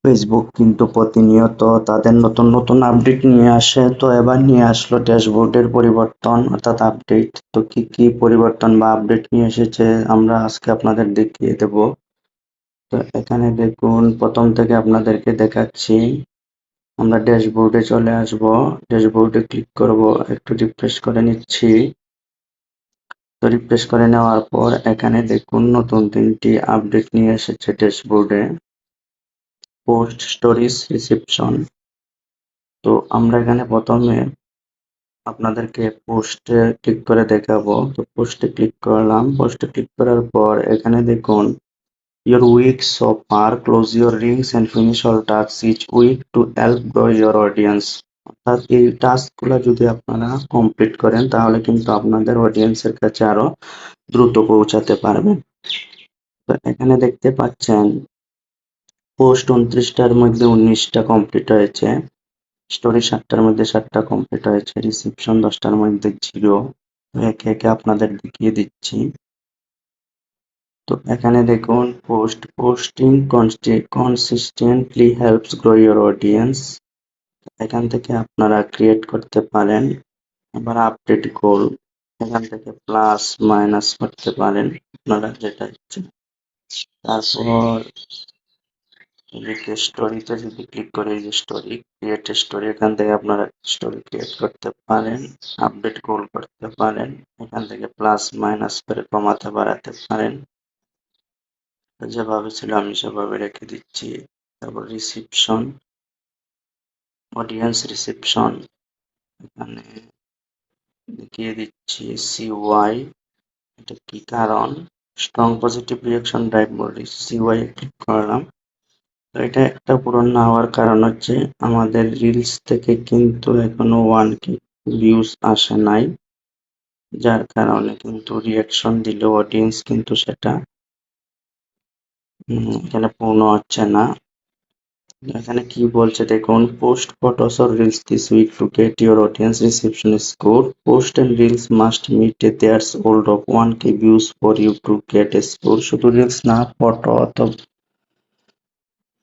Facebook কিন্তু প্রতিনিয়ত তাদের নতুন নতুন আপডেট নিয়ে আসে। তো এবার নিয়ে আসলো ড্যাশবোর্ডের পরিবর্তন অর্থাৎ আপডেট। তো কি কি পরিবর্তন বা আপডেট নিয়ে এসেছে আমরা আজকে আপনাদের দেখিয়ে দেব। তো এখানে দেখুন, প্রথম থেকে আপনাদেরকে দেখাচ্ছি। আমরা ড্যাশবোর্ডে চলে আসব, ড্যাশবোর্ডে ক্লিক করব, একটু রিফ্রেশ করে নিচ্ছি। তো রিফ্রেশ করে নেওয়ার পর এখানে দেখুন নতুন তিনটি আপডেট নিয়ে এসেছে ড্যাশবোর্ডে। Post, stories, reception. তো আমরা এখানে প্রথমে আপনাদেরকে পোস্টে ক্লিক করে দেখাবো। তো পোস্টে ক্লিক করলাম, পোস্টে ক্লিক করার পর এখানে দেখুন your week so far, close your rings and finish all tasks each week to help grow your audience। অর্থাৎ এই টাস্কগুলো যদি আপনারা কমপ্লিট করেন তাহলে কিন্তু আপনাদের অডিয়েন্সের কাছে আরো দ্রুত পৌঁছাতে পারবেন। তো এখানে দেখতে পাচ্ছেন পোস্ট 29টার মধ্যে 19টা কমপ্লিট হয়েছে, স্টোরি 7টার মধ্যে 7টা কমপ্লিট হয়েছে, রিসেপশন 10টার মধ্যে 0। একে একে আপনাদের দেখিয়ে দিচ্ছি। তো এখানে দেখুন posting consistently helps grow your audience. এখান থেকে আপনারা ক্রিয়েট করতে পারেন। আবার আপডেট গোল, এখান থেকে প্লাস মাইনাস করতে পারেন আপনারা যেটা ইচ্ছে। তারপর এদিকে স্টোরিতে যদি ক্লিক করি, যে স্টোরি ক্রিয়েট স্টোরি, এখান থেকে আপনারা স্টোরি ক্রিয়েট করতে পারেন, আপডেট গোল করতে পারেন, এখান থেকে প্লাস মাইনাস করে কমাতে বাড়াতে পারেন। যেভাবে ছিল আমি সেভাবে রেখে দিচ্ছি। তারপর রিসিপশন, অডিয়েন্স রিসিপশন, এখানে দেখিয়ে দিচ্ছি সিওয়াই, এটা কি কারণ, strong positive reaction drive mode, CY click করলাম। তো এটা একটা পূরণ না হওয়ার কারণ হচ্ছে আমাদের রিলস থেকে কিন্তু এখনো 1K ভিউজ আসে নাই, যার কারণে কিন্তু রিয়াকশন দিলেও অডিয়েন্স কিন্তু সেটা এখানে পূর্ণ হচ্ছে না। এখানে কি বলছে দেখুন, post photos or reels this week to get your audience reception score. Post and reels must meet a threshold of 1K views for you to get a score. শুধু রিলস না,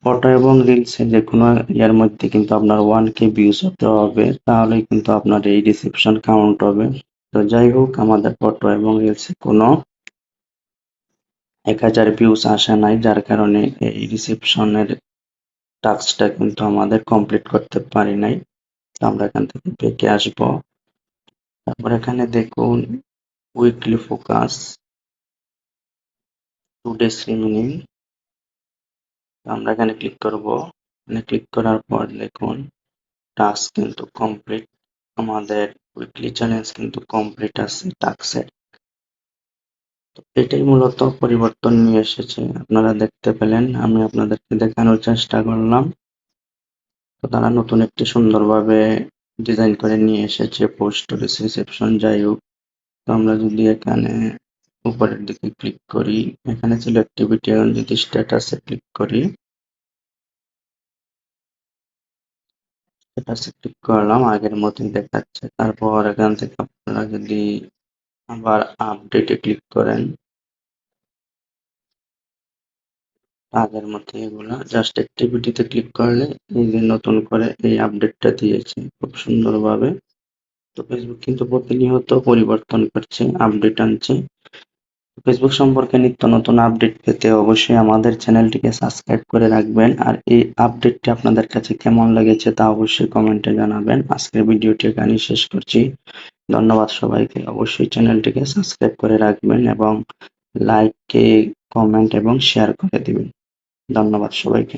ফটো এবং রিলসে যে কোনো ইয়ার মধ্যে কিন্তু আপনার 1K views হতে হবে, তাহলেই কিন্তু আপনার এই রিসেপশন কাউন্ট হবে। তো যাই হোক, আমাদের ফটো এবং রিলসে কোনো 1000 ভিউজ আসে নাই, যার কারণে এই রিসেপশনের টাস্কটা কিন্তু আমাদের কমপ্লিট করতে পারি নাই। তো আমরা এখান থেকে ব্যাকে আসবো। তারপর এখানে দেখুন উইকলি ফোকাস, টুডেস রিমেনিং। আমরা এখানে ক্লিক করব। এখানে ক্লিক করার পর দেখুন টাস্ক কিন্তু কমপ্লিট, আমাদের উইকলি চ্যালেঞ্জ কিন্তু কমপ্লিট আছে টাস্কের। তো এটাই মূলত পরিবর্তন নিয়ে এসেছে, আপনারা দেখতে পেলেন, আমি আপনাদেরকে দেখানোর চেষ্টা করলাম। তো তারা নতুন একটি সুন্দরভাবে ডিজাইন করে নিয়ে এসেছে পোস্ট রিসেপশন। যাই হোক, তো আমরা যদি এখানে উপরের দিকে ক্লিক করি, এখানে ছিল অ্যাক্টিভিটি, এখন যদি স্ট্যাটাসে ক্লিক করি, স্ট্যাটাসে ক্লিক করলাম, আগের মতোই দেখাচ্ছে। তারপর এখান থেকে আপনারা যদি আবার আপডেটে ক্লিক করেন, আগের মতো এগুলা জাস্ট অ্যাক্টিভিটিতে ক্লিক করলে এই যে নতুন করে এই আপডেটটা দিয়েছে খুব সুন্দরভাবে। তো ফেসবুক কিন্তু প্রতিনিয়ত পরিবর্তন করছে, আপডেট আনছে। ফেসবুক সম্পর্কে নিত্য নতুন আপডেট পেতে অবশ্যই আমাদের চ্যানেলটিকে সাবস্ক্রাইব করে রাখবেন। আর এই আপডেটটি আপনাদের কাছে কেমন লেগেছে তা অবশ্যই কমেন্টে জানাবেন। আজকের ভিডিওটি এখানেই শেষ করছি। ধন্যবাদ সবাইকে। অবশ্যই চ্যানেলটিকে সাবস্ক্রাইব করে রাখবেন এবং লাইক, কমেন্ট এবং শেয়ার করে দিবেন। ধন্যবাদ সবাইকে।